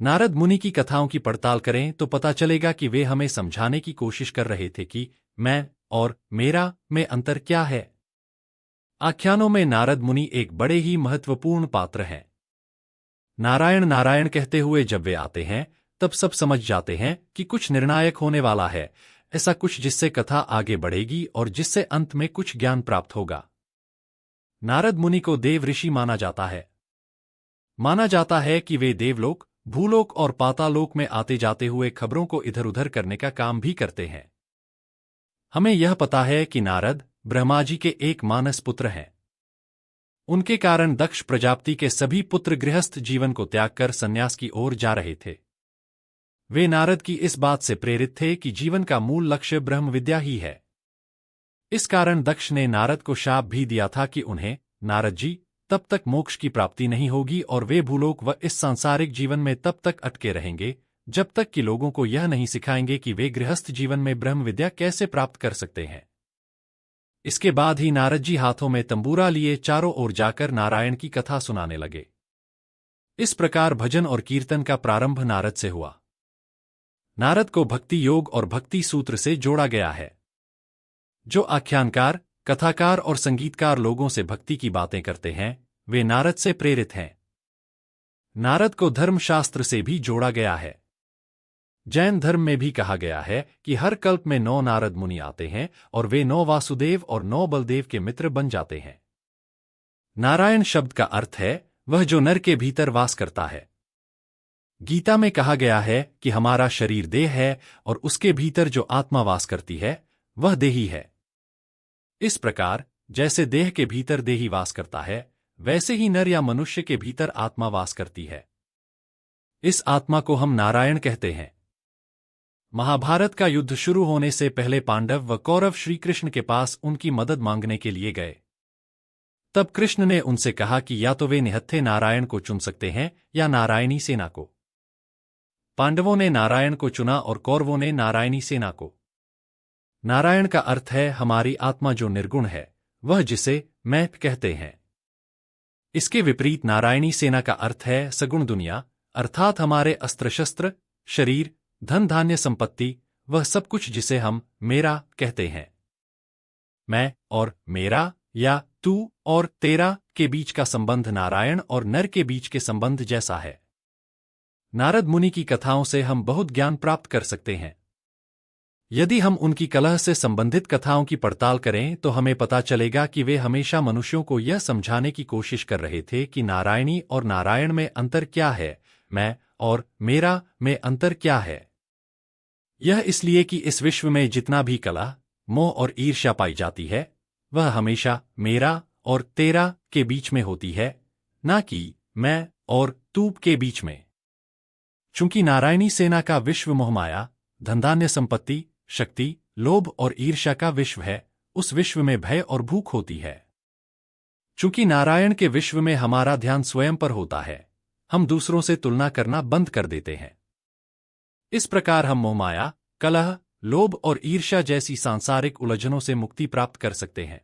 नारद मुनि की कथाओं की पड़ताल करें तो पता चलेगा कि वे हमें समझाने की कोशिश कर रहे थे कि मैं और मेरा में अंतर क्या है। आख्यानों में नारद मुनि एक बड़े ही महत्वपूर्ण पात्र हैं। नारायण नारायण कहते हुए जब वे आते हैं तब सब समझ जाते हैं कि कुछ निर्णायक होने वाला है, ऐसा कुछ जिससे कथा आगे बढ़ेगी और जिससे अंत में कुछ ज्ञान प्राप्त होगा। नारद मुनि को देव ऋषि माना जाता है। माना जाता है कि वे देवलोक, भूलोक और पातालोक में आते जाते हुए खबरों को इधर उधर करने का काम भी करते हैं। हमें यह पता है कि नारद ब्रह्मा जी के एक मानस पुत्र हैं। उनके कारण दक्ष प्रजापति के सभी पुत्र गृहस्थ जीवन को त्याग कर संन्यास की ओर जा रहे थे। वे नारद की इस बात से प्रेरित थे कि जीवन का मूल लक्ष्य ब्रह्म विद्या ही है। इस कारण दक्ष ने नारद को शाप भी दिया था कि उन्हें, नारद जी, तब तक मोक्ष की प्राप्ति नहीं होगी और वे भूलोक व इस सांसारिक जीवन में तब तक अटके रहेंगे जब तक कि लोगों को यह नहीं सिखाएंगे कि वे गृहस्थ जीवन में ब्रह्म विद्या कैसे प्राप्त कर सकते हैं। इसके बाद ही नारद जी हाथों में तंबूरा लिए चारों ओर जाकर नारायण की कथा सुनाने लगे। इस प्रकार भजन और कीर्तन का प्रारंभ नारद से हुआ। नारद को भक्ति योग और भक्ति सूत्र से जोड़ा गया है। जो आख्यानकार, कथाकार और संगीतकार लोगों से भक्ति की बातें करते हैं, वे नारद से प्रेरित हैं। नारद को धर्मशास्त्र से भी जोड़ा गया है। जैन धर्म में भी कहा गया है कि हर कल्प में 9 नारद मुनि आते हैं और वे 9 वासुदेव और 9 बलदेव के मित्र बन जाते हैं। नारायण शब्द का अर्थ है वह जो नर के भीतर वास करता है। गीता में कहा गया है कि हमारा शरीर देह है और उसके भीतर जो आत्मा वास करती है वह देही है। इस प्रकार जैसे देह के भीतर देही वास करता है, वैसे ही नर या मनुष्य के भीतर आत्मा वास करती है। इस आत्मा को हम नारायण कहते हैं। महाभारत का युद्ध शुरू होने से पहले पांडव व कौरव श्री कृष्ण के पास उनकी मदद मांगने के लिए गए। तब कृष्ण ने उनसे कहा कि या तो वे निहत्थे नारायण को चुन सकते हैं या नारायणी सेना को। पांडवों ने नारायण को चुना और कौरवों ने नारायणी सेना को। नारायण का अर्थ है हमारी आत्मा जो निर्गुण है, वह जिसे मैं कहते हैं। इसके विपरीत नारायणी सेना का अर्थ है सगुण दुनिया, अर्थात हमारे अस्त्र शस्त्र, शरीर, धन धान्य संपत्ति, वह सब कुछ जिसे हम मेरा कहते हैं। मैं और मेरा या तू और तेरा के बीच का संबंध नारायण और नर के बीच के संबंध जैसा है। नारद मुनि की कथाओं से हम बहुत ज्ञान प्राप्त कर सकते हैं। यदि हम उनकी कलह से संबंधित कथाओं की पड़ताल करें तो हमें पता चलेगा कि वे हमेशा मनुष्यों को यह समझाने की कोशिश कर रहे थे कि नारायणी और नारायण में अंतर क्या है, मैं और मेरा में अंतर क्या है। यह इसलिए कि इस विश्व में जितना भी कलह, मोह और ईर्ष्या पाई जाती है, वह हमेशा मेरा और तेरा के बीच में होती है, न कि मैं और तू के बीच में। चूंकि नारायणी सेना का विश्व मोहमाया, धनधान्य संपत्ति, शक्ति, लोभ और ईर्ष्या का विश्व है, उस विश्व में भय और भूख होती है। चूंकि नारायण के विश्व में हमारा ध्यान स्वयं पर होता है, हम दूसरों से तुलना करना बंद कर देते हैं। इस प्रकार हम मोहमाया, कलह, लोभ और ईर्ष्या जैसी सांसारिक उलझनों से मुक्ति प्राप्त कर सकते हैं।